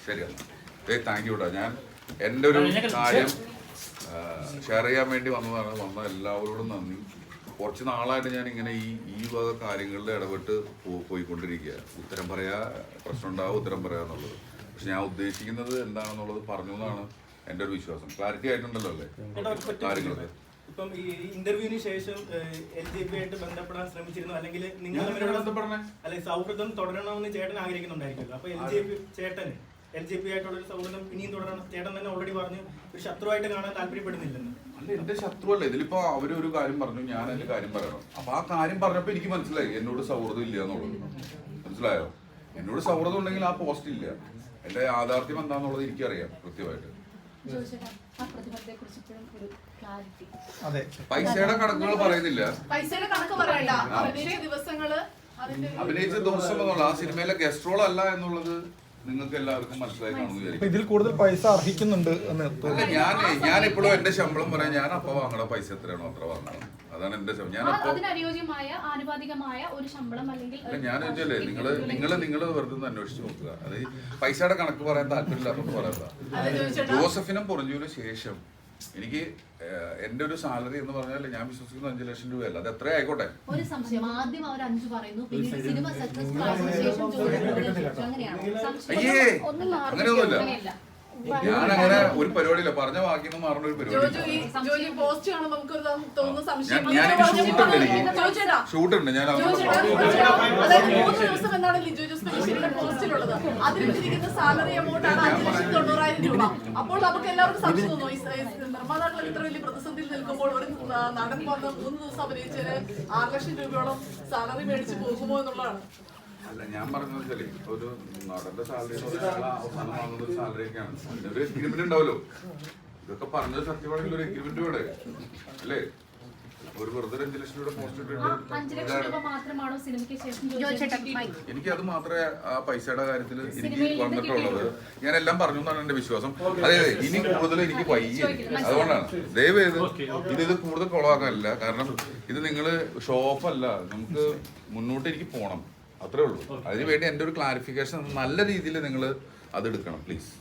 ശരിയാണ്. Thank you കേട്ടോ. ഞാൻ എൻ്റെ ഒരു കാര്യം ഷെയർ ചെയ്യാൻ വേണ്ടി വന്നതാണ്. വന്ന എല്ലാവരോടും നന്ദി. കുറച്ച് നാളായിട്ട് ഞാൻ ഇങ്ങനെ ഈ വക കാര്യങ്ങളിൽ ഇടപെട്ട് പോയിക്കൊണ്ടിരിക്കുക. ഉത്തരം പറയാ പ്രശ്നം ഉണ്ടാവും, ഉത്തരം പറയാന്നുള്ളത്. പക്ഷെ ഞാൻ ഉദ്ദേശിക്കുന്നത് എന്താണെന്നുള്ളത് പറഞ്ഞു എന്നാണ് എൻ്റെ ഒരു വിശ്വാസം. ക്ലാരിറ്റി ആയിട്ടുണ്ടല്ലോ അല്ലേ കാര്യങ്ങളൊക്കെ? ഇപ്പം ഈ ഇന്റർവ്യൂവിന് ശേഷം LJP ആയിട്ട് ബന്ധപ്പെടാൻ ശ്രമിച്ചിരുന്നു, അല്ലെങ്കിൽ നിങ്ങൾ അല്ലെങ്കിൽ സൗഹൃദം തുടരണമെന്ന് ചേട്ടൻ ആഗ്രഹിക്കുന്നുണ്ടായിരിക്കുമല്ലോ. അപ്പൊ LJP ആയിട്ടുള്ള ഒരു സൗഹൃദം ഇനിയും തുടരണം. ചേട്ടൻ തന്നെ ഓൾറെഡി പറഞ്ഞു ഒരു ശത്രുവായിട്ട് കാണാൻ താല്പര്യപ്പെടുന്നില്ലെന്ന്. അല്ല, എന്റെ ശത്രുവല്ല. ഇതിലിപ്പോ അവരൊരു കാര്യം പറഞ്ഞു, ഞാൻ എന്റെ കാര്യം പറയണം. അപ്പൊ ആ കാര്യം പറഞ്ഞപ്പോ എനിക്ക് മനസ്സിലായി എന്നോട് സൗഹൃദം ഇല്ല എന്നുള്ളത്. മനസ്സിലായോ? എന്നോട് സൗഹൃദം ഉണ്ടെങ്കിൽ ആ പോസ്റ്റ് ഇല്ല. എന്റെ യാഥാർത്ഥ്യം എന്താന്നുള്ളത് എനിക്കറിയാം കൃത്യമായിട്ട്. പൈസയുടെ കണക്കുകൾ പറയുന്നില്ല. അഭിനയിച്ച ദിവസം എന്നുള്ള ആ സിനിമയിലെ ഗസ്റ്റ് റോൾ അല്ല എന്നുള്ളത് നിങ്ങൾക്ക് എല്ലാവർക്കും മനസ്സിലായി കാണുന്നു. ഇതിൽ കൂടുതൽ പൈസ അർഹിക്കുന്നുണ്ട്. അല്ല, ഞാൻ ഇപ്പോഴും എന്റെ ശമ്പളം പറയാൻ ഞാൻ അപ്പൊ വാങ്ങണ പൈസ എത്രയാണോ അത്ര വാങ്ങണം. അതാണ് എന്റെ ശമ്പളം. ഞാൻ ഞാൻ വെച്ചാലേ നിങ്ങള് വെറുതെ അന്വേഷിച്ച് നോക്കുക. അത് പൈസയുടെ കണക്ക് പറയാൻ താല്പര്യമില്ലാത്തോണ്ട് പറയാത്ത ജോസഫിനും പൊറഞ്ചൂരിനും ശേഷം എനിക്ക് എന്റെ ഒരു സാലറി എന്ന് പറഞ്ഞാൽ ഞാൻ വിശ്വസിക്കുന്ന 5 ലക്ഷം രൂപയല്ല. അത് എത്ര ആയിക്കോട്ടെ. ഒരു സംശയം, ആദ്യം അവർ 5 പറയുന്നു, പിന്നീട് സിനിമ സക്സസ് ശേഷം അയ്യേ, അങ്ങനെയൊന്നുമില്ല. ഞാനങ്ങനെ ഒരു പരിപാടിയില്ല. പറഞ്ഞ വാക്കിന്ന് മാറുന്ന ഒരു പരിപാടി. ഷൂട്ടുണ്ട്. ഞാൻ അപ്പോൾ നമുക്ക് എല്ലാവർക്കും സംശയം തോന്നുന്നു, നിർമ്മാതാക്കൾ ഇത്ര വലിയ പ്രതിസന്ധിയിൽ നിൽക്കുമ്പോൾ ഒരു നടൻ വന്ന് 3 ദിവസം അഭിനയിച്ചതിന് 6 ലക്ഷം രൂപയോളം സാലറി മേടിച്ച് പോകുമോ എന്നുള്ളതാണ്. അല്ല, ഞാൻ പറഞ്ഞത് വെച്ചാല് ഒരു നടന്റെ സാലറി അവസാനം വാങ്ങുന്ന ഒരു സാലറി ഒക്കെയാണ്. ഒരു എഗ്രിമെന്റ് ഉണ്ടാവല്ലോ. ഇതൊക്കെ പറഞ്ഞത് സത്യമാണെങ്കിൽ ഒരു എഗ്രിമെന്റ് ഇവിടെ അല്ലേ? ഒരു വെറുതെ 5 ലക്ഷം രൂപ പോസ്റ്റ് ഇട്ടിട്ട് എനിക്ക് അത് മാത്രമേ ആ പൈസയുടെ കാര്യത്തിൽ എനിക്ക് വന്നിട്ടുള്ളത്. ഞാൻ എല്ലാം പറഞ്ഞു എന്നാണ് എന്റെ വിശ്വാസം. അതെ, ഇനി കൂടുതൽ എനിക്ക് വയ്യ. അതുകൊണ്ടാണ് ദയവേത് ഇത് കൂടുതൽ കൊളവാക്കാനില്ല. കാരണം ഇത് നിങ്ങള് ഷോ ഓഫ് അല്ല. നമുക്ക് മുന്നോട്ട് എനിക്ക് പോകണം, അത്രേ ഉള്ളൂ. അതിന് വേണ്ടി എൻ്റെ ഒരു ക്ലാരിഫിക്കേഷൻ നല്ല രീതിയിൽ നിങ്ങൾ അത് എടുക്കണം പ്ലീസ്.